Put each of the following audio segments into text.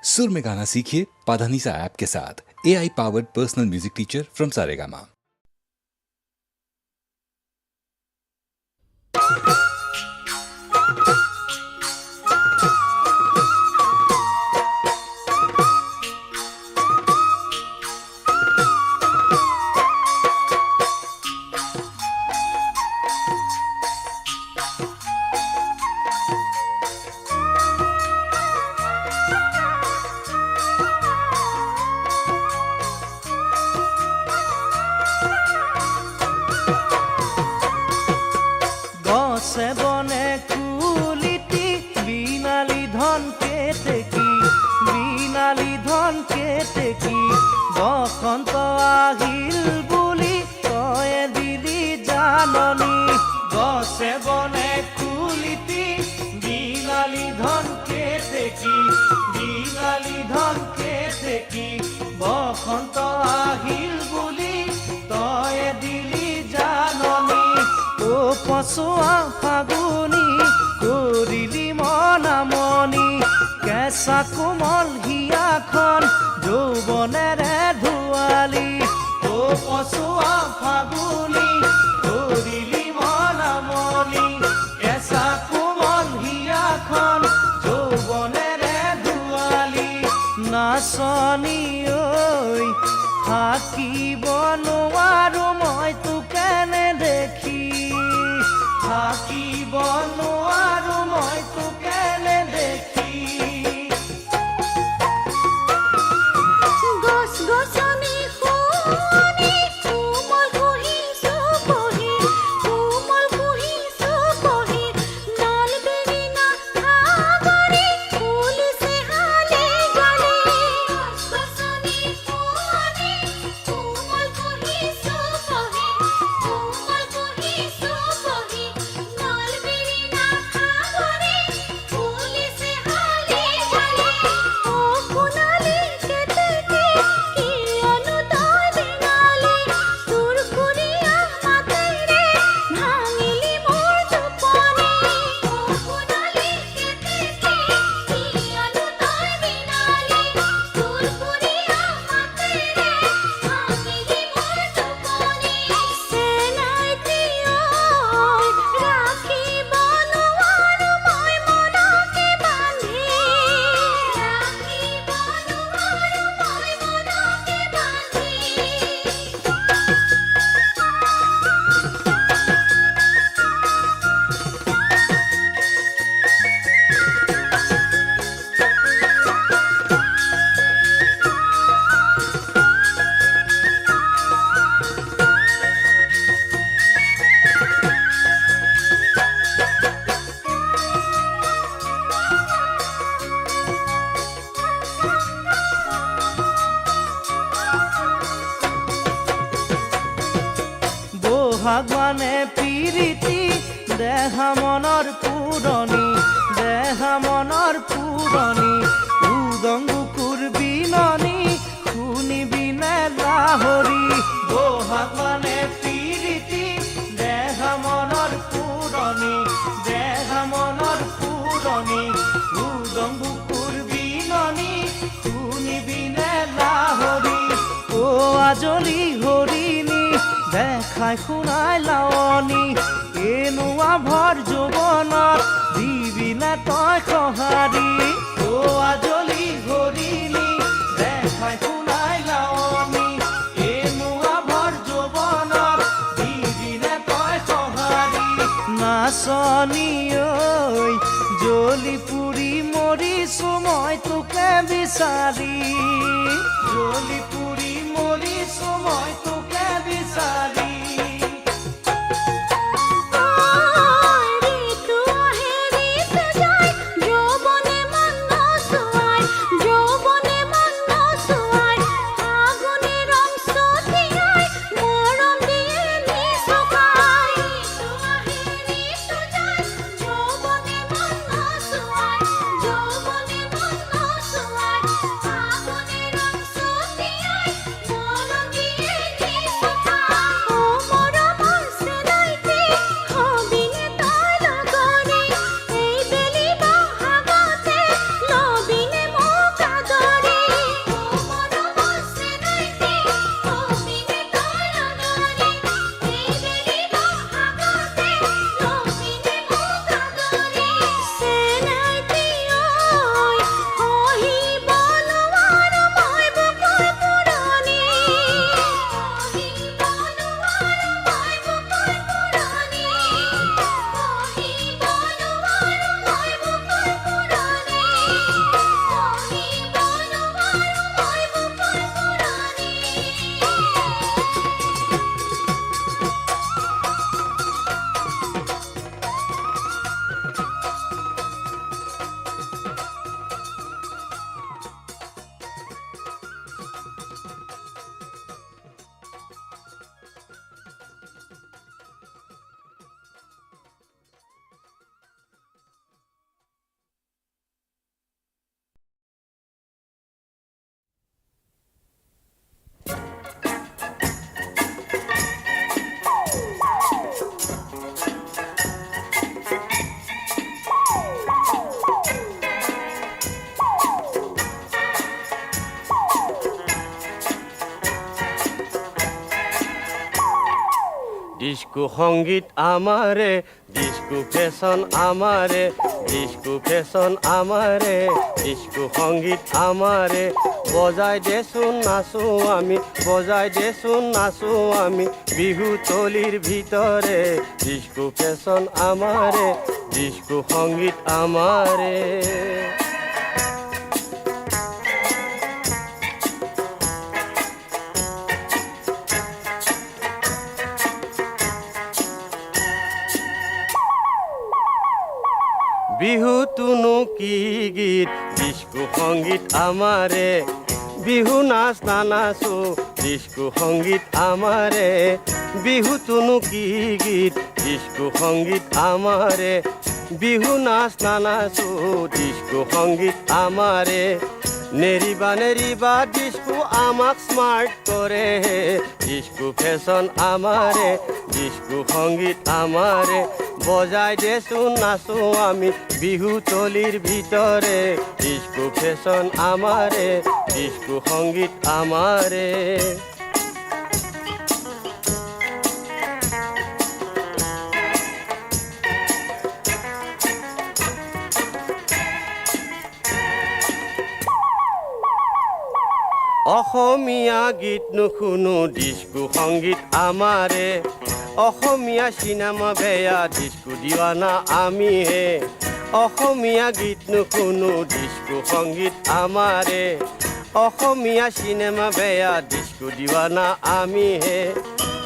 सुर में गाना सीखिए पाधानीसा ऐप के साथ। AI powered personal music teacher from Saregama. গছে বনে কুলিটি বিনালি ধন কেতেকি বসন্ত আহিল বুলি তয়ে দিলি জাননী। গছে বনে কুলিটি বিনালি ধন কেতেকি বসন্ত আহিল বুলি তয়ে দিলি জাননী। ও পচোৱা ফাগুনি কৰিলি মনামনি, কেঁচা কোমল হিয়াখন যৌৱনেৰে ধুৱালি। ও পচোৱা ফাগুনি কৰিলি মনামনি, কেঁচা কোমল হিয়াখন যৌৱনেৰে ধুৱালি। নাচনি ঐ থাকিব নোৱাৰো মই তোক এনে দেখি, থাকিব নোৱাৰো মই তোক এনে দেখি। গছ গছনি শুনি কোমল কুহিছো বহি, নলবেৰী না সাগৰি পুলিচে হালে গালে। গছ গছনি শুনি কোমল কুহিছো বহি, নলবেৰী না সাগৰি পুলিচে হালে গালে। ও সোণালী কেতেকী কিয়নো তই বেঙালী, তোৰ সুৰীয়া মাতেৰে ভাঙিলি মোৰ টোপনি। ও সোণালী কেতেকী কিয়নো তই বেঙালী, তোৰ সুৰীয়া মাতেৰে ভাঙিলি মোৰ টোপনি। চেনাইতি ঐ ৰাখিব নোৱাৰো মই মনকে বান্ধি, ৰাখিব নোৱাৰো মই মনকে বান্ধি। বহাগৱানে পিৰিতি দেহা মনৰ পুৰণি, উদংগুকুৰ বিননি শুনিবিনে লাহৰি। বহাগৱানে পিৰিতি দেহা মনৰ পুৰণি, উদংগুকুৰ বিননি শুনিবিনে লাহৰি। ও আজলি হৰিণী দেখাই শুনাই লাৱনি, এনেকুৱা ভৰ যৌৱনত দিবিনে তই সঁহাৰি। ও আজলি হৰিণী দেখাই শুনাই লাৱনি, এনেকুৱা ভৰ যৌৱনত দিবিনে তই সঁহাৰি। নাচনি ঐ জ্বলি পুৰি মৰিছো মই তোকে বিচাৰি, জ্বলি পুৰি মৰিছো মই তোকে বিচাৰি। ঋতু আহে ঋত যায়, যৌৱনে মন নচুৱাই, ফাগুনে ৰং ছটিয়াই মৰম দিয়ে নিচুকাই। ঋতু আহে ঋত যায়, যৌৱনে মন নচুৱাই, ফাগুনে ৰং ছটিয়াই মৰম দিয়ে নিচুকাই। ও ডিস্কো সংগীত আমাৰে ডিস্কো ফেশ্বন আমাৰে ডিস্কো ফেশ্বন আমাৰে ডিস্কো সংগীত আমাৰে বজাই দেচোন নাচো আমি বজাই দেচোন নাচো আমি বিহু তলিৰ ভিতৰে ডিস্কো ফেশ্বন আমাৰে ডিস্কো সংগীত আমাৰে বিহুতুনো কি গীত ডিস্কো সংগীত আমাৰে বিহু নাচ নানাচো ডিস্কো সংগীত আমাৰে বিহুতুনো কি গীত ডিস্কো সংগীত আমাৰে বিহু নাচ নানাচো ডিস্কো সংগীত আমাৰে নেৰিবা নেৰিবা ডিস্কো আমাক স্মাৰ্ট কৰে ডিস্কো ফেশ্বন আমাৰে ডিস্কো সংগীত আমাৰে বজাই দেচোন নাচো আমি বিহু তলিৰ ভিতৰে ডিস্কো ফেশ্বন আমাৰে ডিস্কো সংগীত আমাৰে অসমীয়া গীত নুশুনো ডিস্কো সংগীত আমাৰে অসমীয়া চিনেমা বেয়া ডিস্কো দিৱানা আমিহে অসমীয়া গীত নুশুনো ডিস্কো সংগীত আমাৰে অসমীয়া চিনেমা বেয়া ডিস্কো দিৱানা আমিহে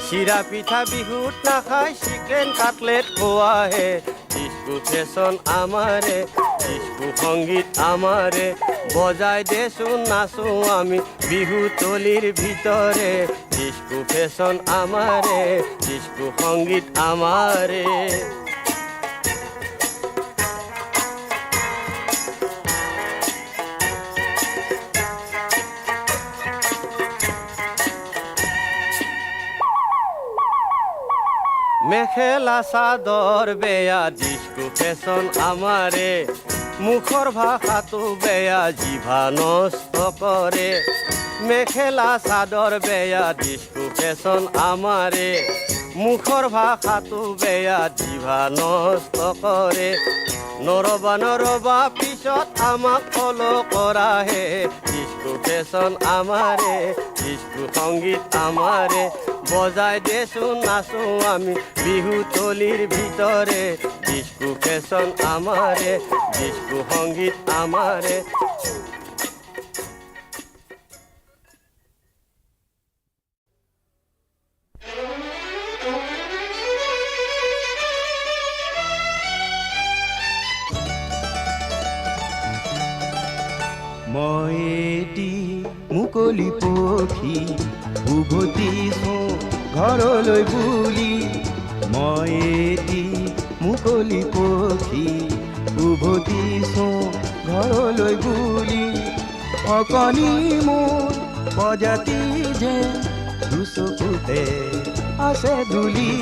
চিৰা পিঠা বিহুত নাখায় চিকেন কাটলেট খোৱাহে ডিস্কো ফেশ্বন আমাৰে ডিস্কো সংগীত আমাৰে বজাই দেচোন নাচো আমি বিহু তলিৰ ভিতৰে ডিস্কো ফেশ্বন আমাৰে ডিস্কো সংগীত আমাৰে মেখেলা চাদৰ বেয়া ডিস্কো ফেশ্বন আমাৰে মুখৰ ভাষাটো বেয়া জিভা নষ্ট কৰে মেখেলা চাদৰ বেয়া ডিস্কো ফেশ্বন আমাৰে মুখৰ ভাষাটো বেয়া জিভা নষ্ট কৰে নৰবা নৰবা পিছত আমাক ফলো কৰাহে ডিস্কো ফেশ্বন আমাৰে ডিস্কো সংগীত আমাৰে বজাই দেচোন নাচো আমি বিহু তলিৰ ভিতৰে ডিস্কো ফেশ্বন আমাৰে ডিস্কো সংগীত আমাৰে মই এটি মুকলি পক্ষী উভতিছো ঘৰলৈ বুলি মই এটি মুকলি পক্ষী উভতিছো ঘৰলৈ বুলি অকণি মোৰ প্ৰজাতি যে দুচকুতে আছে ধূলি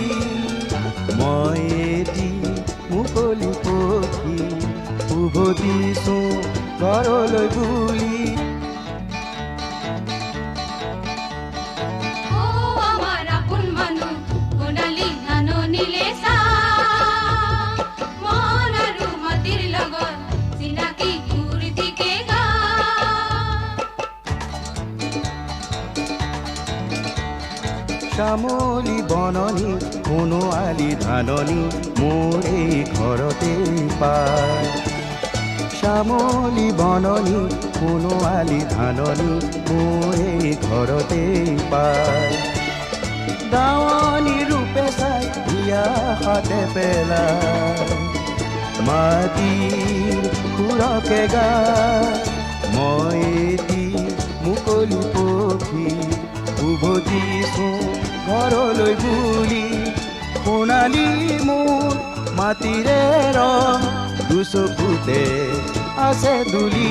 মই এটি মুকলি পক্ষী উভতিছো ঘৰলৈ বুলি শ্যামলী বননি সোণোৱালী ধাননি মোৰ এই ঘৰতে পায় শ্যামলী বননি সোণোৱালী ধাননি মোৰ এই ঘৰতে পায় দাৱনী ৰূপে চাই বিয়া হাতে পেলাই মাটিৰ সুৰকে গায় মই এটি মুকলি পক্ষী উভতিছো ঘৰলৈ বুলি সোণালী মোৰ মাটিৰে ৰং দুচকুতে আছে ধূলি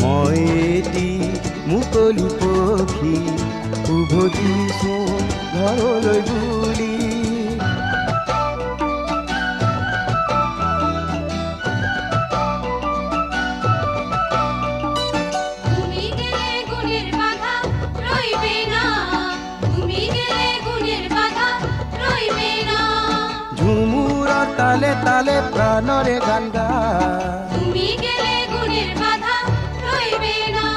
মই এটি মুকলি পক্ষী উভতিছো ঘৰলৈ বুলি তুমি গেলে গুণের বাধা তালে প্রাণরে গান গায় তুমি গেলে গুণের বাধা রইবে না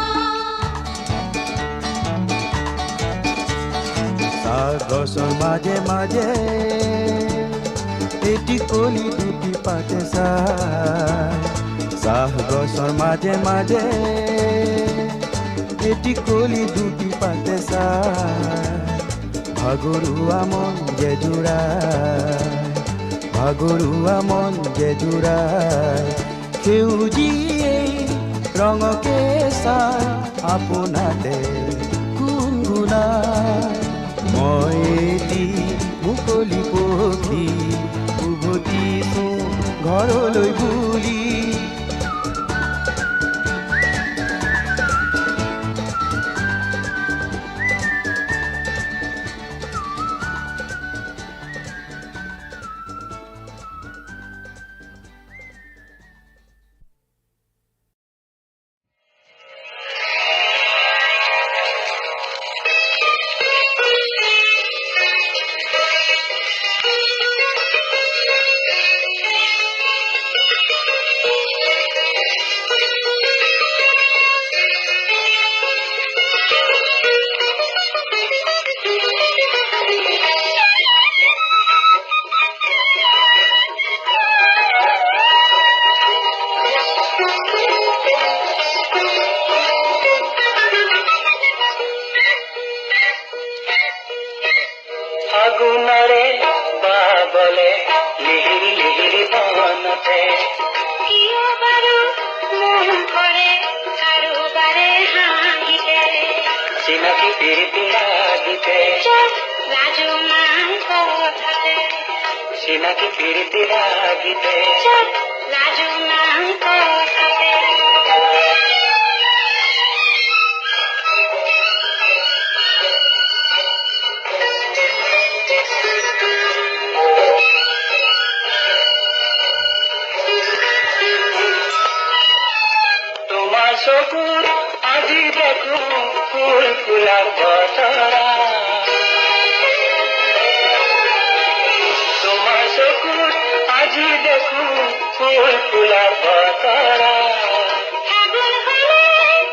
সাগসর মাঝে মাঝে এটি কলি দুটি পাতে সাগসর মাঝে মাঝে এটি কলি দুটি পাতে ভাগৰুৱা মন যে জোড়ায় ভাগৰুৱা মন যে জোড়ায় সেউজীয়ে ৰঙকে চাই আপোনাতে গুণগুণায় মই এটি মুকলি পক্ষী উভতিছো ঘৰলৈ বুলি আগুনৰে বাবলে লিহিৰি লিহিৰি বনতে কিয় বাৰু মন কৰে কাৰোবাৰে হাঁহিতে চিনাকি পিৰিতি লাগিতে লাজু মান কথাতে চিনাকি পিৰিতি লাগিতে লাজু মান কথাতে তোমাৰ চকুত আজি দেখো ফুল ফুলাৰ বতৰা তোমাৰ চকুত আজি দেখো ফুল ফুলাৰ বতৰা ফাগুন হলে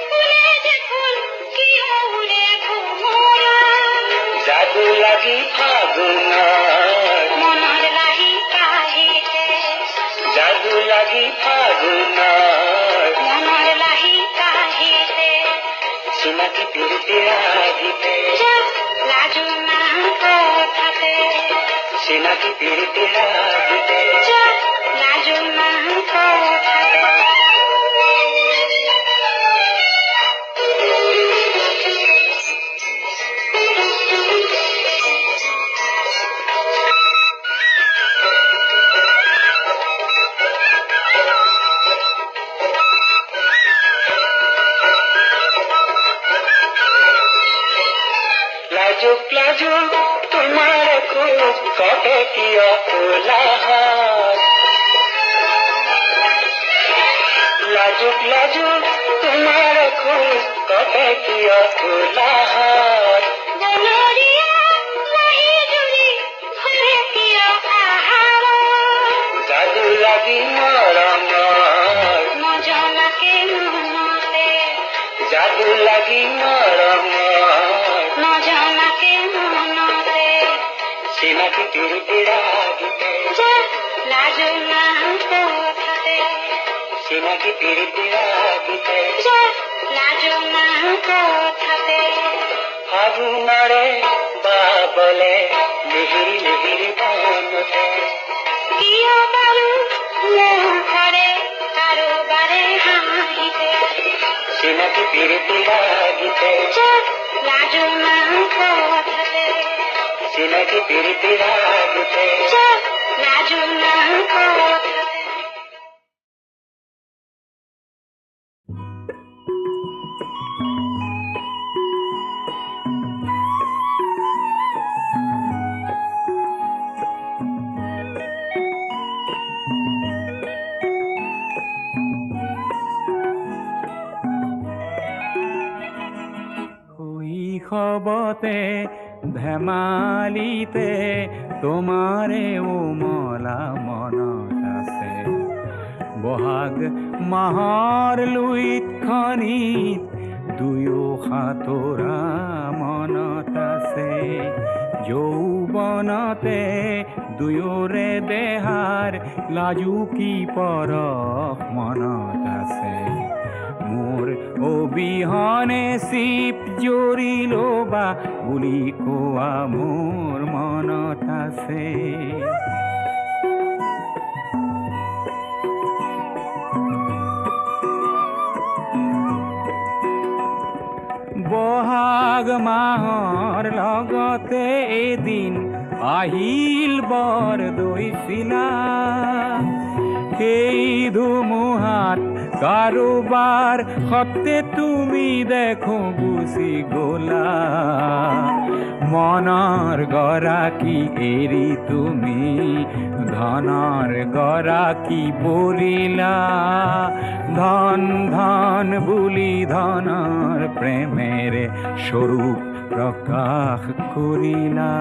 ফুলে যে ফুল কিয় উৰে ভোমৰা যাদু লাগি ফাগুনৰ মনৰ লাহি কাহিতে যাদু লাগি ফাগুনৰ মনৰ লাহি কাহিতে চিনাকি পিৰিতি লাগিতে লাজু মান কথাতে চিনাকি পিৰিতি লাগিতে লাজু মান কথাতে লাজুক লাজুক তোমাৰ খোজ কটে কিয় কোলাহল লাজুক লাজুক তোমাৰ খোজ কটে কিয় কোলাহল বনৰীয়া লাহি জুৰি ঘৰে কিয় আহাৰ যাদু লাগি মৰমৰ নজনাকে মনতে যাদু লাগি মৰমৰ নজনাকে মনতে চিনাকি পিৰিতি লাগিতে লাজু মান কথাতে চিনাকি পিৰিতি লাগিতে লাজু মান কথাতে ফাগুনৰে বাবলে লিহিৰি লিহিৰি বনতে কিয় বাৰু মুখৰে কাৰোবাৰে হাঁহিতে চিনাকি পিৰিতি লাগিতে লাজু মান কথাতে চিনাকি পিৰিতি লাগিতে লাজু মান কথাতে শৈশৱতে ধেমালিতে তোমাৰে উমলা মনত বহাগ মাহৰ লুইত খনিত দুয়ো সাঁতোৰা মনত আছে যৌৱনতে দুয়োৰে দেহাৰ লাজুকী পৰশ মনত আছে মোৰ অবিহনে চিপ জৰি ল'বা বুলি কোৱা মোৰ মনত আছে বহাগ মাহৰ লগতে এদিন আহিল বৰদৈচিলা সেই ধুমুহাত কাৰোবাৰ সতে তুমি দেখো গুচি গলা মনৰ গৰাকী এৰি তুমি ধনৰ গৰাকী বলিলা ধন ধন বুলি ধনৰ প্ৰেমেৰে স্বৰূপ প্ৰকাশ কৰিলা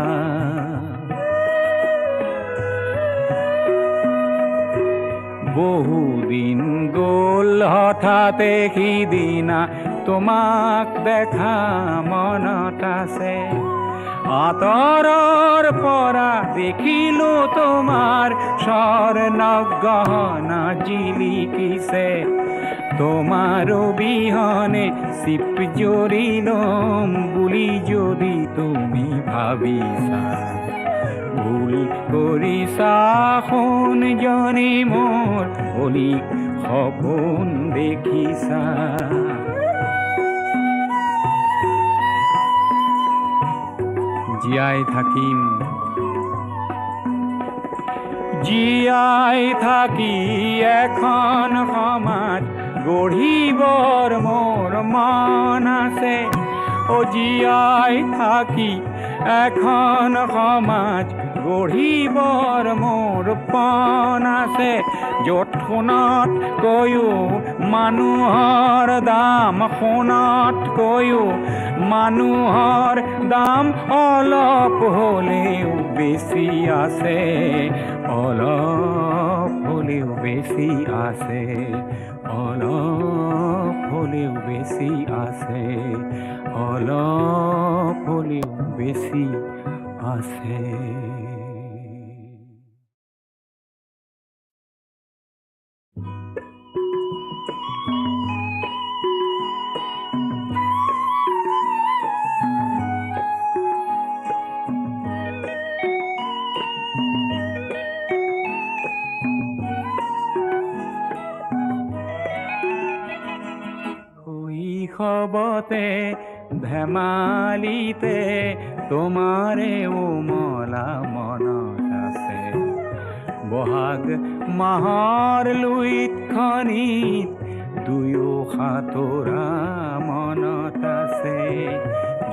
বহুদিন গ'ল হঠাতে সিদিনা তোমাক দেখা মনত আছে আঁতৰৰ পৰা দেখিলো তোমাৰ স্বৰ্ণ গহনা জিলিকিছে তোমাৰ অবিহনে চিপ জৰি ল'ম বুলি যদি তুমি ভাবিছা ভুল কৰিছা সোণজনী মোৰ অলিক সপোন দেখিছা জীয়াই থাকিম জীয়াই থাকি এখন সমাজ গঢ়িবৰ মোৰ মন আছে জীয়াই থাকি এখন সমাজ গঢ়িবৰ মোৰ পণ আছে য'ত সোণতকৈও মানুহৰ দাম সোণতকৈও মানুহৰ দাম অলপ হ'লেও বেছি আছে অলপ হ'লেও বেছি আছে অলপ হ'লেও বেছি আছে অলপ হ'লেও বেছি আছে শৈশৱতে ধেমালিতে তোমাৰে উমলা মনত আছে বহাগ মাহৰ লুইত খনিত দুয়ো সাঁতোৰা মনত আছে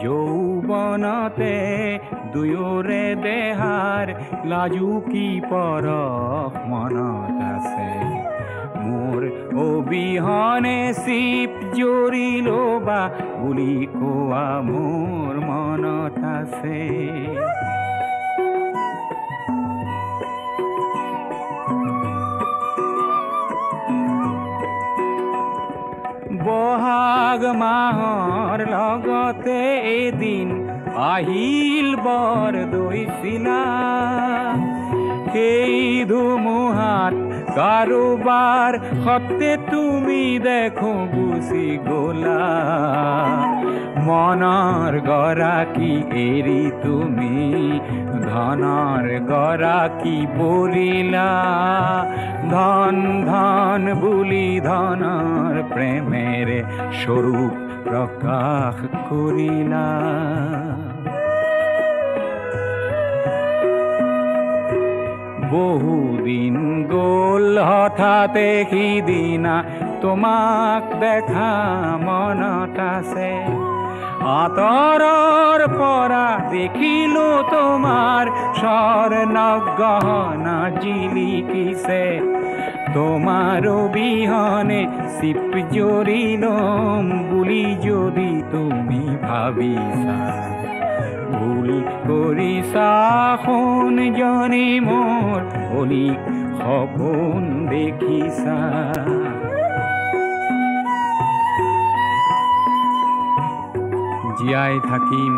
যৌৱনতে দুয়োৰে দেহাৰ লাজুকী পৰশ মনত আছে মোৰ অবিহনে চিপ জৰি ল'বা বুলি কোৱা মোৰ মনত আছে বহাগ মাহৰ লগতে এদিন আহিল বৰদৈচিলা সেই ধুমুহাত কাৰোবাৰ সতে তুমি দেখো গুচি গলা মনৰ গৰাকী এৰি তুমি ধনৰ গৰাকী বলিলা ধন ধন বুলি ধনৰ প্ৰেমেৰে স্বৰূপ প্ৰকাশ কৰিলা বহুদিন গ'ল হঠাতে সিদিনা তোমাক দেখা মনত আছে আঁতৰৰ পৰা দেখিলো তোমাৰ স্বৰ্ণ গহনা জিলিকিছে তোমাৰ অবিহনে চিপ জৰি ল'ম বুলি যদি তুমি ভাবিছা ভুল কৰিছা সোণজনী মোৰ অলিক সপোন দেখিছা জীয়াই থাকিম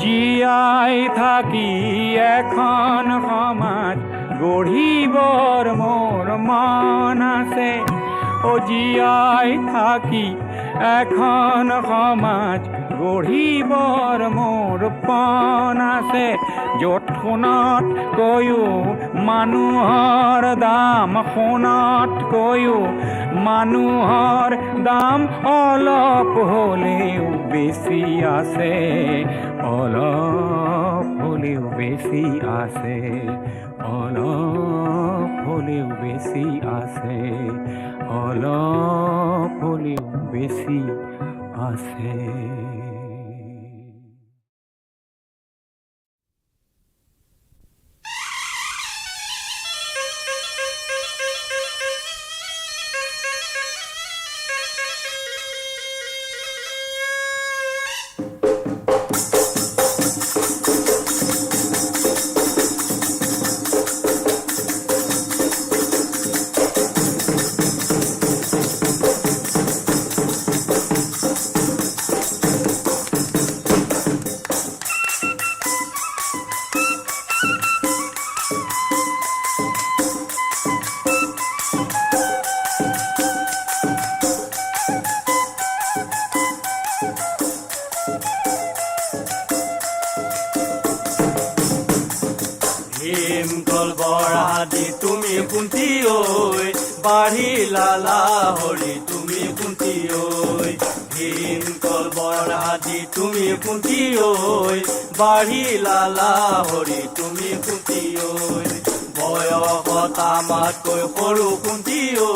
জীয়াই থাকি এখন সমাজ গঢ়িবৰ মোৰ মন আছে জীয়াই থাকি এখন সমাজ গঢ়িবৰ মোৰ পণ আছে য'ত সোণতকৈও মানুহৰ দাম সোণতকৈও মানুহৰ দাম অলপ হ'লেও বেছি আছে অলপ হ'লেও বেছি আছে অলপ হ'লেও বেছি আছে অলপ হ'লেও বেছি আছে ভীমকল বৰাদি তুমি কুন্তি ঐ বাঢ়িলা লাহৰি তুমি কুন্তি ঐ ভীমকল বৰাদি তুমি কুন্তি ঐ বাঢ়িলা লাহৰি তুমি কুন্তি ঐ বয়সত আমাতকৈ সৰু কুন্তি ঐ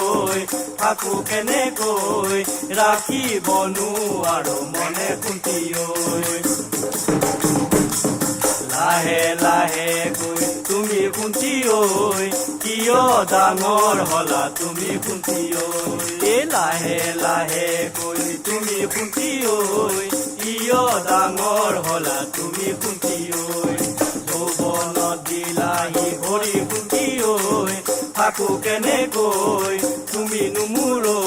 থাকো কেনেকৈ ৰাখিবনো আৰু মনে কুন্তি ঐ লাহে লাহে গৈ তুমি কুন্তি ঐ কিয় ডাঙৰ হলা তুমি কুন্তি ঐ লাহে লাহে গৈ তুমি কুন্তি ঐ কিয় ডাঙৰ হলা তুমি কুন্তি ঐ যৌৱনত দিলাহি ভৰি কুন্তি ঐ থাকো কেনেকৈ তুমি নুমুৰ ঐ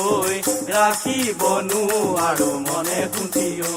ৰাখিবনো আৰু মনে কুন্তি ঐ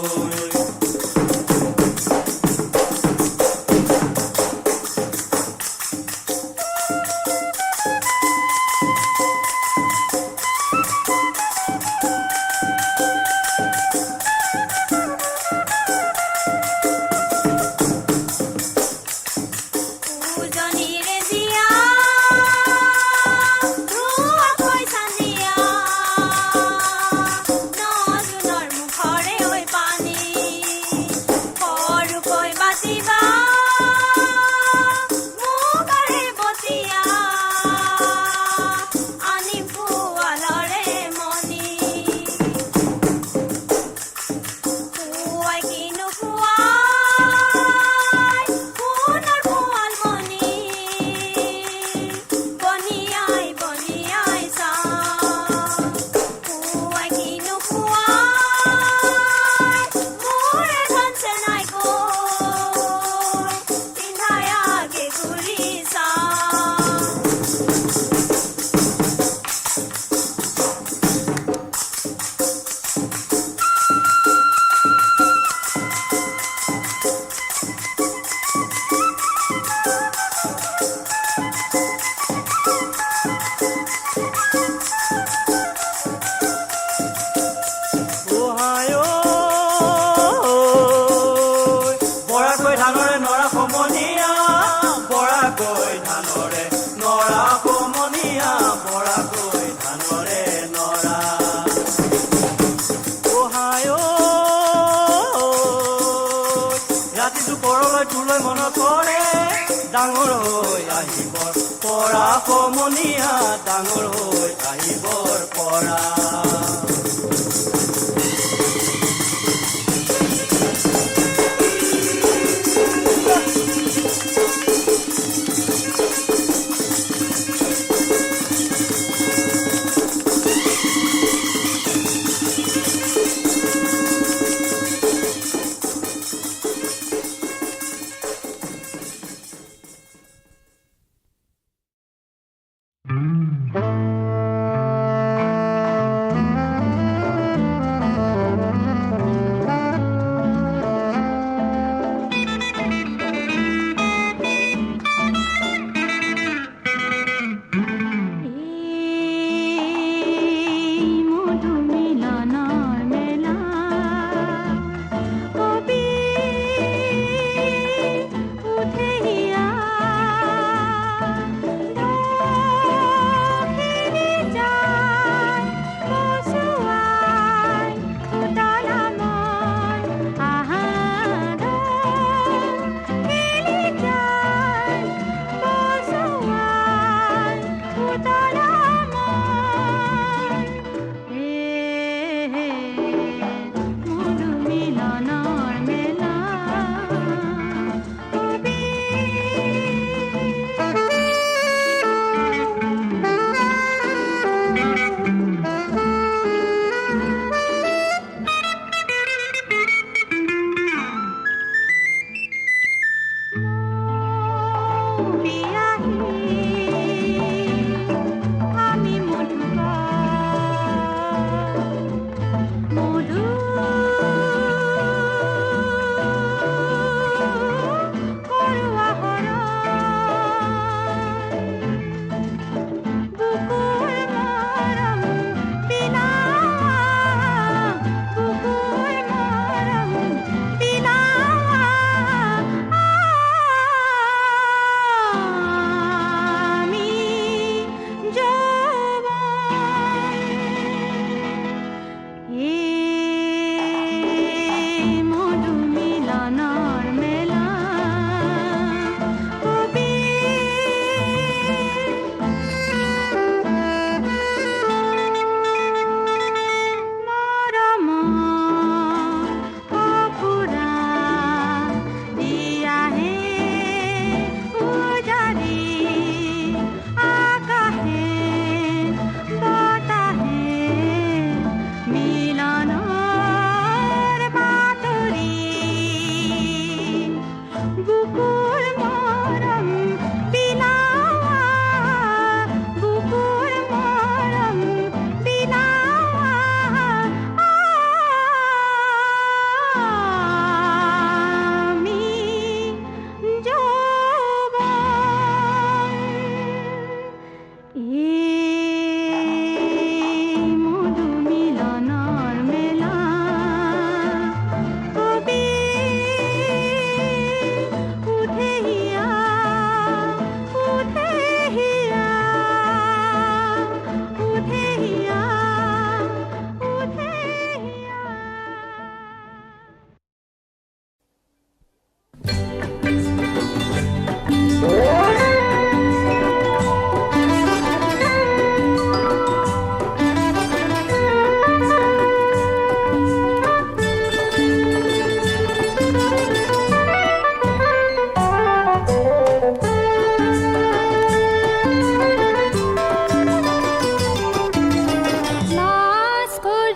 ডাঙৰ হৈ আহিবৰ পৰা সমনীয়া ডাঙৰ হৈ আহিবৰ পৰা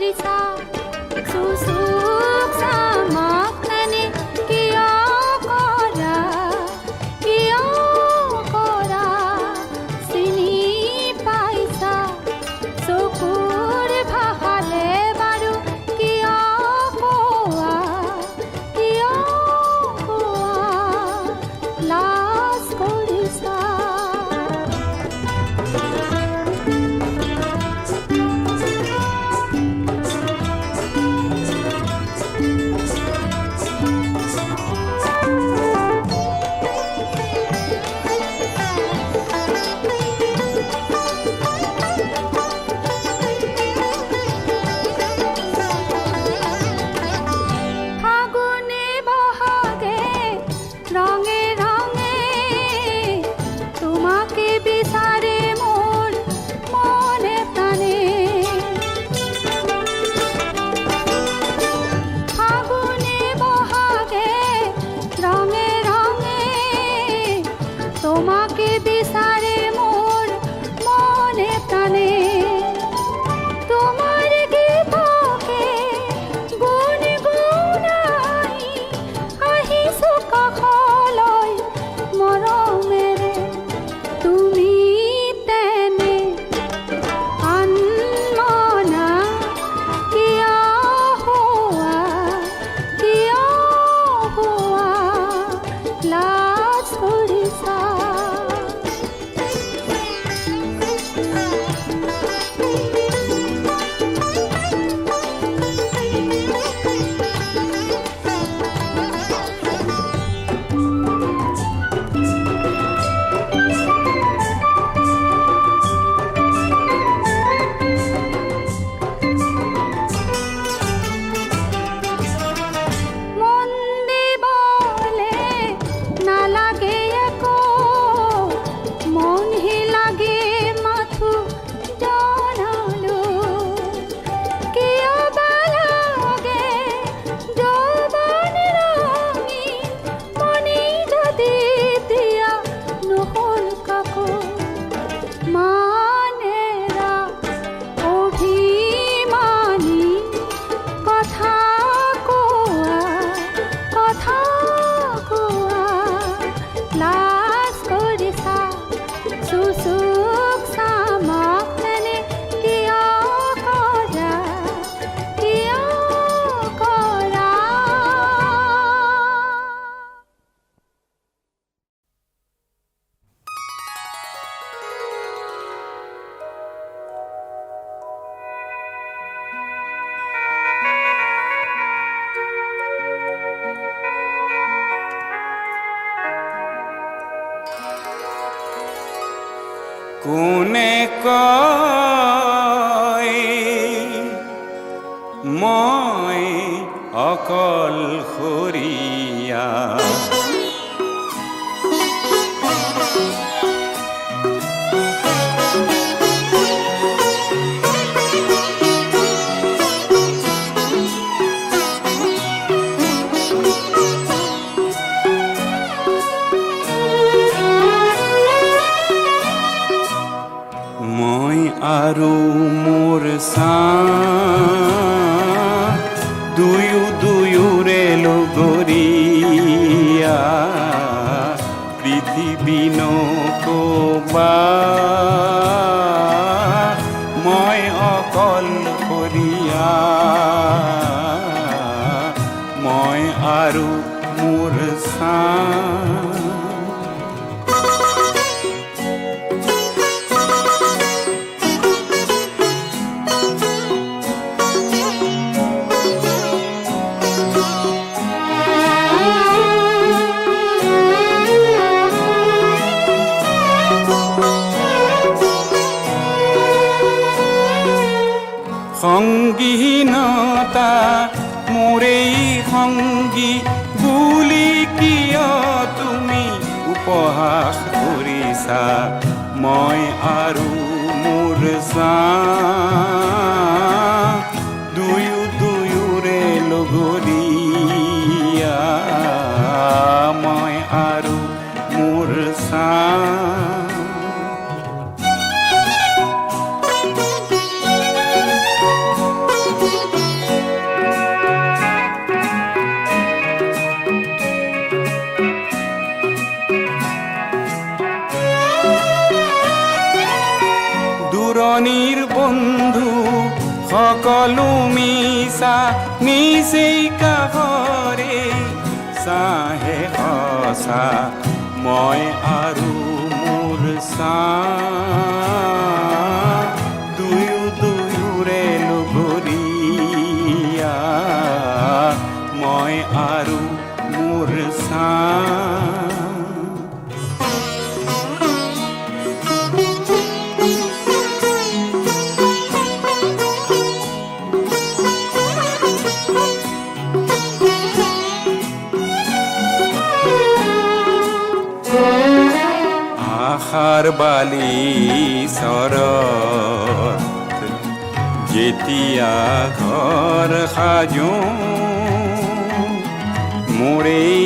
কৰিছা চুচুক চামাক তেনে কিয় কৰা চিনি পাইছা চকুৰ ভাষালে বাৰু কিয় কোৱা লাজ কৰিছা ফাগুনে বহাগে রঙে রঙে তোমাকে বিচারে মোর মনে প্রাণে ফাগুনে বহাগে রঙে রঙে তোমাকে বিচারে মোর মনে প্রাণে তোমার গীতকে গুণগুণাই আহিছো কাষলৈ মৰমেৰে তুমি তেনে আনমনা কিয় হোৱা লাজ কৰিছা মন দিবলে নালাগে একো মনহি লাগে মাথো জনালো কিয় বা লাগে যৌৱন ৰঙীন মনি যদি দিয়া নহ'ল কাকো মানেৰা অভিমানী কথা কোৱা লাজ কৰিছা চুচুক চামাক তেনে কিয় কৰা কোনে কয় মই অকলশৰীয়া মই আৰু মোৰ দুয়োৰে লগৰীয়া পৃথিৱী নকবা মই অকলশৰীয়া মই আৰু মোৰ সংগীনতা মোৰেই সংগী বুলি কিয় তুমি উপহাস কৰিছা মই আৰু মোৰ দুয়োৰে লগৰীয়া মই আৰু মোৰ সকলো মিছা নিচেই কাষৰে চাহে সঁচা মই আৰু মোৰ দুয়ো দুয়োৰে লগৰীয়া মই আৰু মোৰ আশাৰ বালি চৰত যেতিয়া ঘৰ সাজো মোৰেই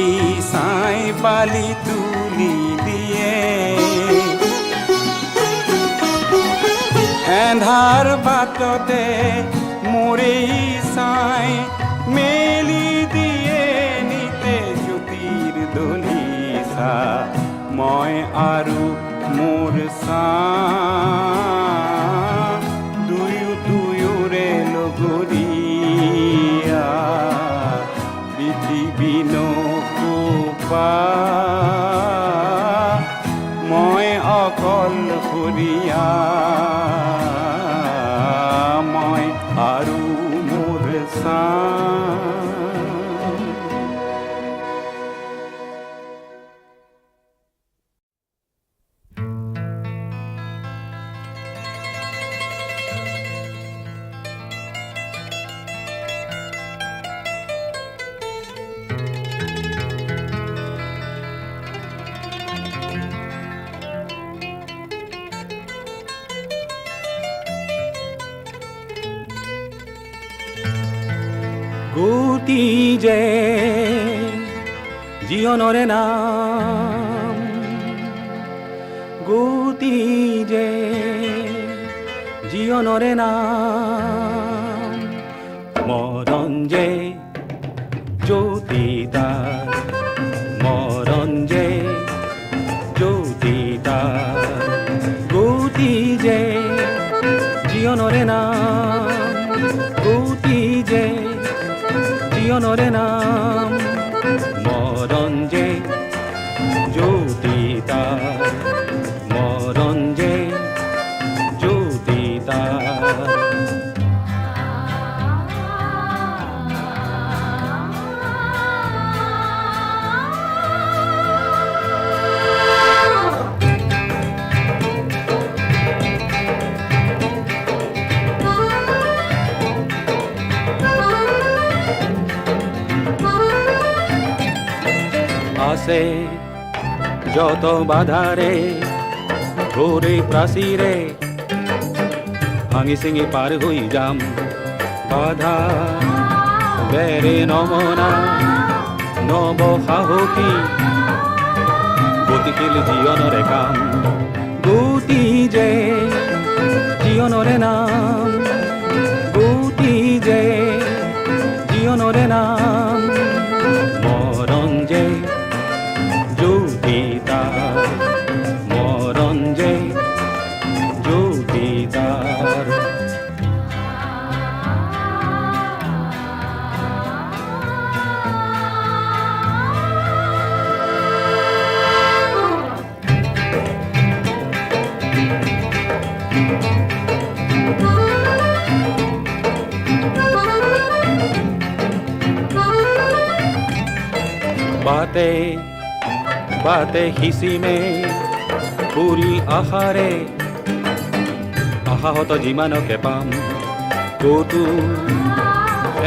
চাই বালি তুলি দিয়ে এন্ধাৰ বাটতে মোৰেই চাই মেলি দিয়ে নিতে জ্যোতিৰ দলিচা মই আৰু মোৰ দুয়ো দুয়োৰে লগৰীয়া পৃথিৱী নকোপা মই অকলশৰীয়া মই আৰু মোৰ গতি যে জীৱনৰে নাম গতি যে জীৱনৰে নাম মৰণ যে জ্যোতি তাৰ মৰণ যে জ্যোতি তাৰ গতি যে জীৱনৰে নাম গতি যে জীৱনৰে নাম মৰণ যে জ্যোতি তাৰ মৰণ যে জ্যোতি তাৰ আছে যত বাধাৰে ঘোৰে প্ৰাচীৰে ভাঙি চিঙি পাৰ হৈ যাম বাধা বেৰে নমনা নব সাহসী গতিশীল জীৱনৰে কাম গতি যে জীৱনৰে নাম গতি যে জীৱনৰে নাম মৰণ যে জ্যোতি তাৰ মৰণ যে জ্যোতি তাৰ বাতে বাতে সিঁচিমে পুৰি আশাৰে আশাহত যিমানকে পাম ক'তো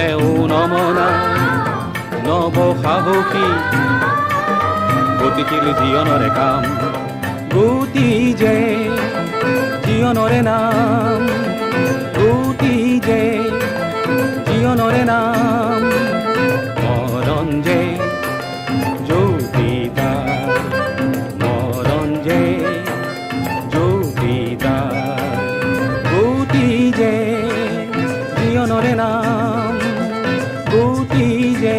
এও নমনা নব সাহসী গতিশীল জীৱনৰে কাম গতি যে জীৱনৰে নাম গতি যে জীৱনৰে নাম মৰণ যে জ্যোতি তাৰ মৰণ যে জ্যোতি তাৰ গতি যে জীৱনৰে নাম গতি যে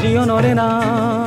জীৱনৰে নাম